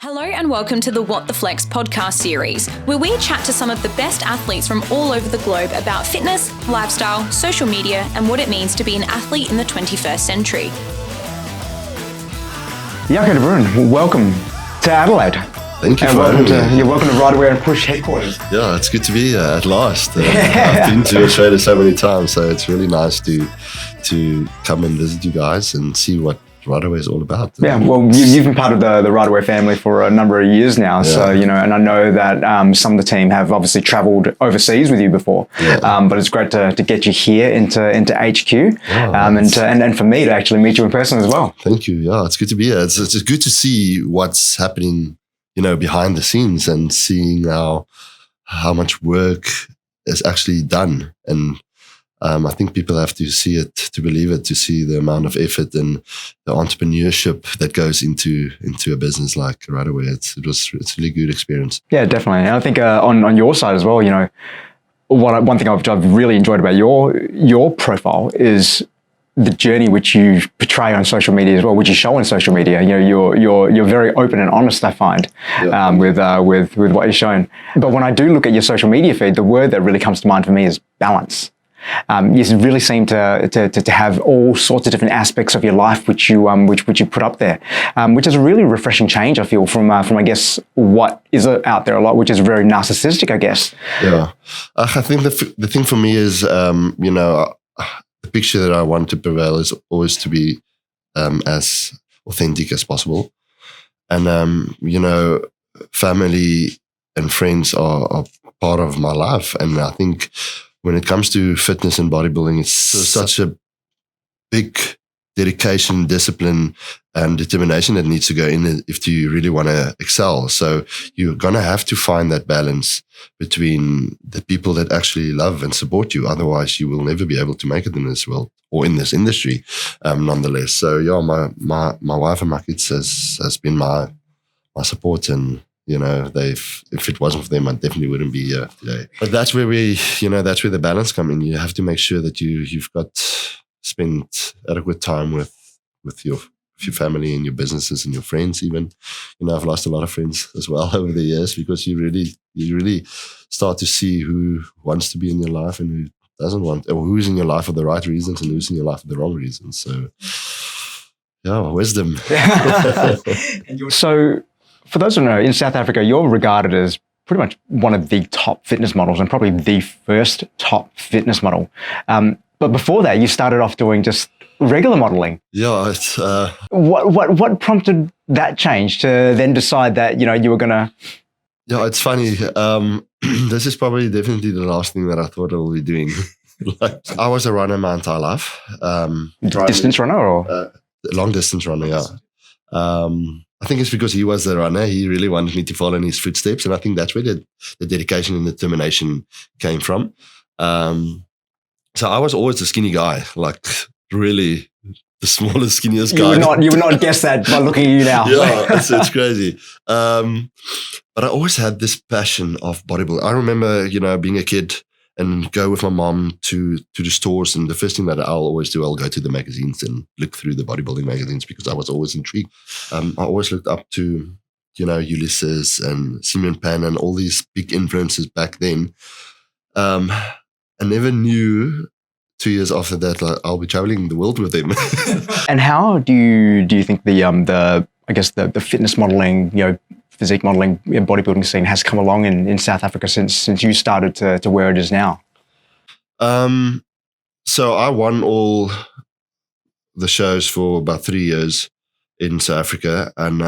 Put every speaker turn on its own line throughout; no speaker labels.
Hello and welcome to the What the Flex podcast series, where we chat to some of the best athletes from all over the globe about fitness, lifestyle, social media, and what it means to be an athlete in the 21st century.
Jaco de Bruyn, welcome to Adelaide.
Thank you
and
for having me.
You're welcome to Right Aware and Push headquarters.
Yeah, it's good to be here at last. I've been to Australia so many times, so it's really nice to come and visit you guys and see what Right Aware is all about.
Yeah, well, you've been part of the Right Aware family for a number of years now, so, and I know that some of the team have obviously travelled overseas with you before, but it's great to get you here into HQ, and for me to actually meet you in person as well.
Thank you. Yeah, it's good to be here. It's good to see what's happening, behind the scenes and seeing how much work is actually done. And I think people have to see it to believe it, to see the amount of effort and the entrepreneurship that goes into a business like Right Aware. It's a really good experience. Yeah,
definitely. And I think on your side as well, one thing I've really enjoyed about your profile is the journey which you portray on social media as well, which you show on social media. You're very open and honest, I find, with what you're showing. But when I do look at your social media feed, the word that really comes to mind for me is balance. You really seem to have all sorts of different aspects of your life which you put up there, which is a really refreshing change, I feel, from I guess what is out there a lot, which is very narcissistic, I guess.
Yeah, I think the thing for me is the picture that I want to prevail is always to be as authentic as possible, and family and friends are part of my life, and I think when it comes to fitness and bodybuilding, it's such a big dedication, discipline, and determination that needs to go in if you really want to excel. So you're going to have to find that balance between the people that actually love and support you. Otherwise, you will never be able to make it in this world or in this industry, nonetheless. So yeah, my wife and my kids has been my support, and if it wasn't for them, I definitely wouldn't be here today. But that's where that's where the balance comes in. You have to make sure that you've spent adequate time with your family and your businesses and your friends. Even, I've lost a lot of friends as well over the years, because you really start to see who wants to be in your life and who doesn't want, or who's in your life for the right reasons and who's in your life for the wrong reasons. So, yeah, wisdom.
So, for those who don't know, in South Africa, you're regarded as pretty much one of the top fitness models, and probably the first top fitness model. But before that, you started off doing just regular modeling.
Yeah, it's
what prompted that change to then decide that you were gonna?
Yeah, it's funny. This is probably definitely the last thing that I thought I would be doing. I was a runner my entire life.
Distance runner or
long distance runner? Yeah. I think it's because he was the runner. He really wanted me to follow in his footsteps. And I think that's where the dedication and determination came from. So I was always the skinny guy, like really the smallest, skinniest guy.
You would not guess that by looking at you now.
Yeah, it's crazy. But I always had this passion of bodybuilding. I remember, being a kid and go with my mom to the stores, and the first thing that I'll always do, I'll go to the magazines and look through the bodybuilding magazines, because I was always intrigued. I always looked up to, Ulysses and Simeon Pan and all these big influences back then. I never knew 2 years after that I'll be traveling the world with them.
And how do you think the fitness modeling, physique modeling, bodybuilding scene has come along in South Africa since you started to where it is now?
So I won all the shows for about 3 years in South Africa, and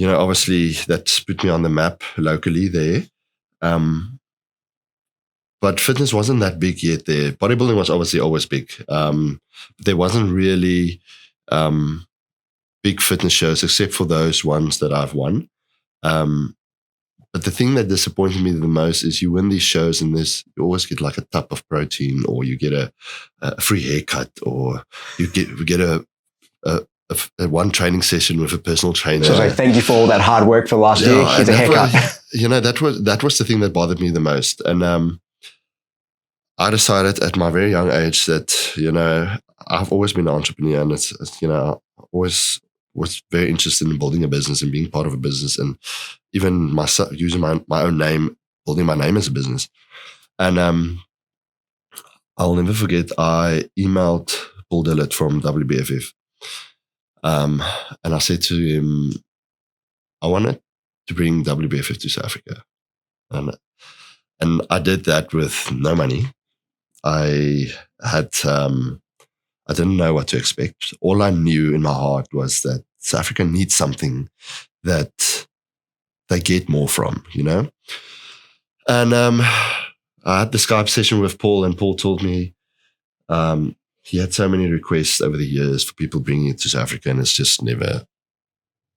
obviously that's put me on the map locally there. But fitness wasn't that big yet there. Bodybuilding was obviously always big. There wasn't really big fitness shows except for those ones that I've won. But the thing that disappointed me the most is you win these shows and you always get like a tub of protein, or you get a free haircut, or you get a one training session with a personal trainer.
So thank you for all that hard work for last year. Here's a haircut.
That was the thing that bothered me the most. And I decided at my very young age that, I've always been an entrepreneur, and it's I always was very interested in building a business and being part of a business, and even myself using my own name, building my name as a business. And I'll never forget, I emailed Paul Dillett from WBFF. And I said to him, I wanted to bring WBFF to South Africa. And I did that with no money. I didn't know what to expect. All I knew in my heart was that South Africa needs something that they get more from, you know? And I had the Skype session with Paul, and Paul told me he had so many requests over the years for people bringing it to South Africa, and it's just never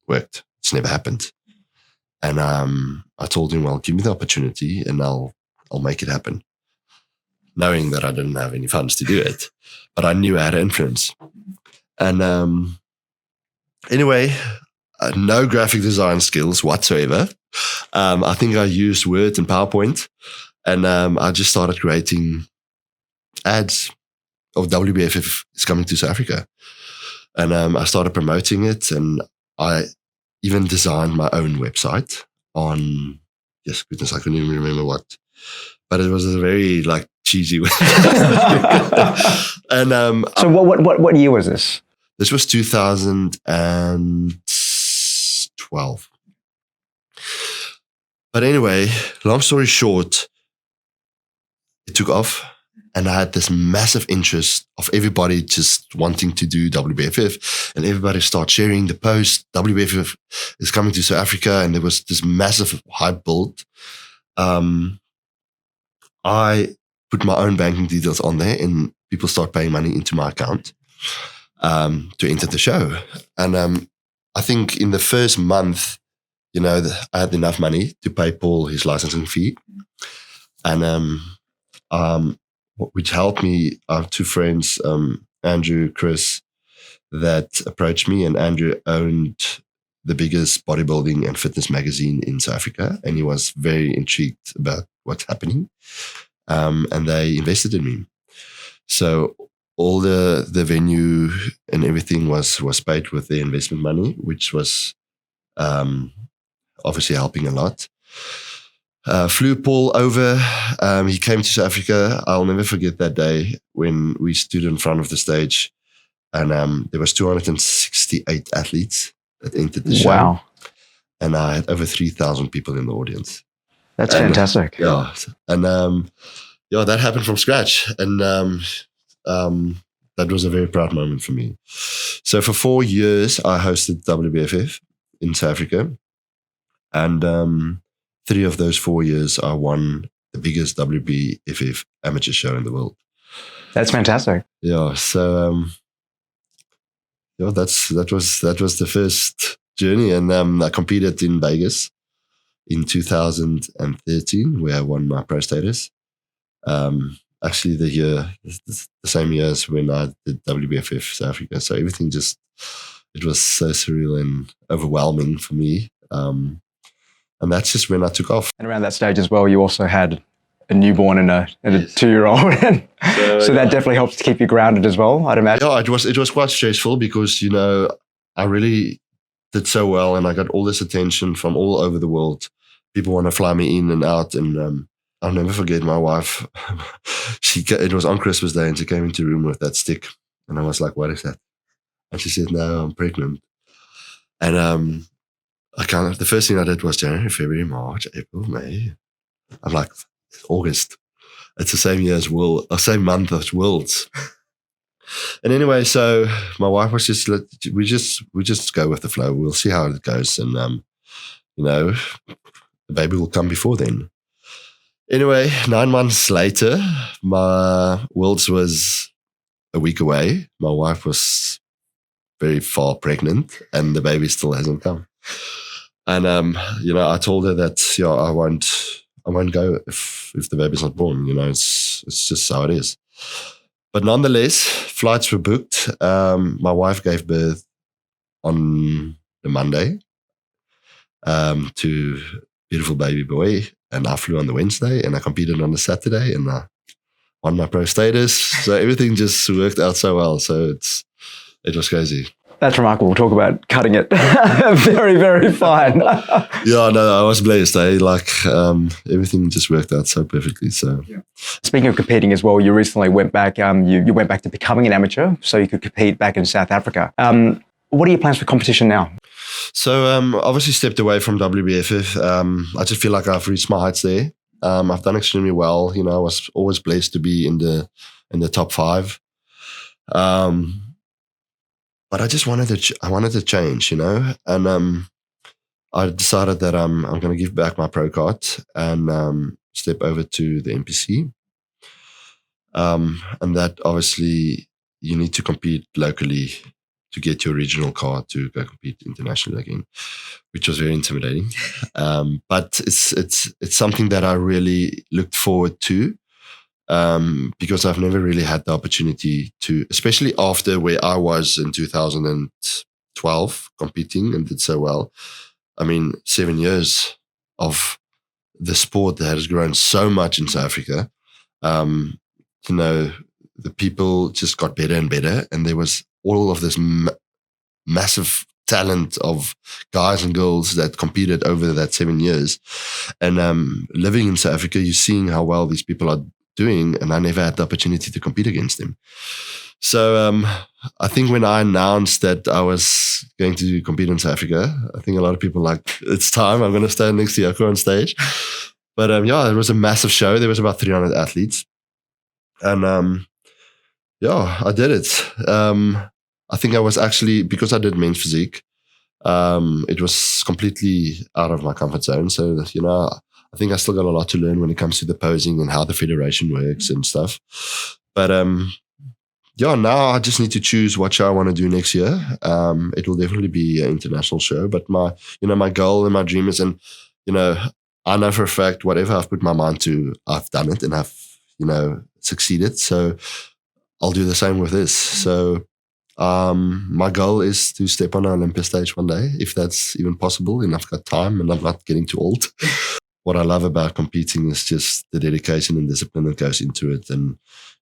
worked. It's never happened. And I told him, well, give me the opportunity and I'll make it happen. Knowing that I didn't have any funds to do it, but I knew I had influence. And anyway, no graphic design skills whatsoever. I think I used Word and PowerPoint, and I just started creating ads of WBFF is coming to South Africa. And I started promoting it, and I even designed my own website on, yes, goodness, I couldn't even remember what, but it was a very like cheesy website. And
so what year was this?
This was 2012. But anyway, long story short, it took off, and I had this massive interest of everybody just wanting to do WBFF, and everybody started sharing the post. WBFF is coming to South Africa, and there was this massive hype build. I put my own banking details on there, and people start paying money into my account to enter the show. And I think in the first month, you know, I had enough money to pay Paul his licensing fee, and which helped me. I have two friends, Andrew, Chris, that approached me, and Andrew owned the biggest bodybuilding and fitness magazine in South Africa, and he was very intrigued about what's happening, and they invested in me. So all the venue and everything was paid with the investment money, which was obviously helping a lot. Flew Paul over. He came to South Africa. I'll never forget that day when we stood in front of the stage, and there was 268 athletes that entered the show.
Wow.
And I had over 3,000 people in the audience.
That's fantastic.
Yeah. And that happened from scratch. And that was a very proud moment for me. So for 4 years, I hosted WBFF in South Africa. And 3 of those 4 years, I won the biggest WBFF amateur show in the world.
That's fantastic.
Yeah. So that was the first journey, and I competed in Vegas in 2013, where I won my pro status. Actually, the same year as when I did WBFF South Africa. So everything it was so surreal and overwhelming for me. And that's just when I took off.
And around that stage as well, you also had a newborn and a 2-year-old. So that definitely helps to keep you grounded as well, I'd imagine.
Yeah, it was quite stressful because, you know, I really did so well, and I got all this attention from all over the world. People want to fly me in and out, and I'll never forget my wife. It was on Christmas Day, and she came into the room with that stick, and I was like, "What is that?" And she said, "No, I'm pregnant." And the first thing I did was January, February, March, April, May. I'm like, August. It's the same year as World, same month as Worlds. And anyway, so my wife was just, we just go with the flow. We'll see how it goes. And, you know, the baby will come before then. Anyway, 9 months later, my Worlds was a week away. My wife was very far pregnant, and the baby still hasn't come. And, you know, I told her that, yeah, I won't go if the baby's not born. You know, it's just how it is. But nonetheless, flights were booked. My wife gave birth on the Monday to a beautiful baby boy, and I flew on the Wednesday, and I competed on the Saturday, and I won my pro status. So everything just worked out so well. So it was crazy.
That's remarkable. Talk about cutting it very, very fine.
Yeah, no, I was blessed. Everything just worked out so perfectly. So,
Speaking of competing as well, you recently went back. You went back to becoming an amateur, so you could compete back in South Africa. What are your plans for competition now?
So, obviously stepped away from WBFF. I just feel like I've reached my heights there. I've done extremely well. You know, I was always blessed to be in the top 5. But I just wanted to change, you know, and I decided that I'm going to give back my pro card and step over to the NPC. And that obviously you need to compete locally to get your regional card to go compete internationally again, which was very intimidating. But it's something that I really looked forward to. Because I've never really had the opportunity to, especially after where I was in 2012 competing and did so well. I mean, 7 years of the sport that has grown so much in South Africa. You know, the people just got better and better, and there was all of this massive talent of guys and girls that competed over that 7 years. And living in South Africa, you're seeing how well these people are doing, and I never had the opportunity to compete against them. So I think when I announced that I was going to compete in South Africa, I think a lot of people were like, it's time, I'm going to stand next to Jaco on stage. But it was a massive show. There was about 300 athletes. And I did it. I think I was actually, because I did men's physique, it was completely out of my comfort zone. So, you know, I think I still got a lot to learn when it comes to the posing and how the federation works and stuff. But now I just need to choose what show I want to do next year. It will definitely be an international show. But my goal and my dream is, and you know, I know for a fact whatever I've put my mind to, I've done it and I've succeeded. So I'll do the same with this. So my goal is to step on an Olympia stage one day, if that's even possible, and I've got time and I'm not getting too old. What I love about competing is just the dedication and discipline that goes into it, and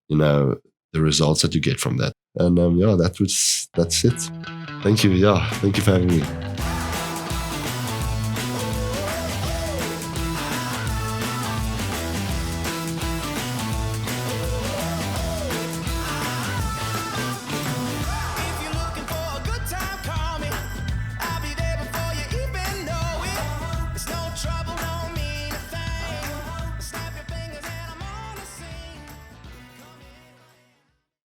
you know, the results that you get from that. And that's it. Thank you. Yeah, thank you for having me.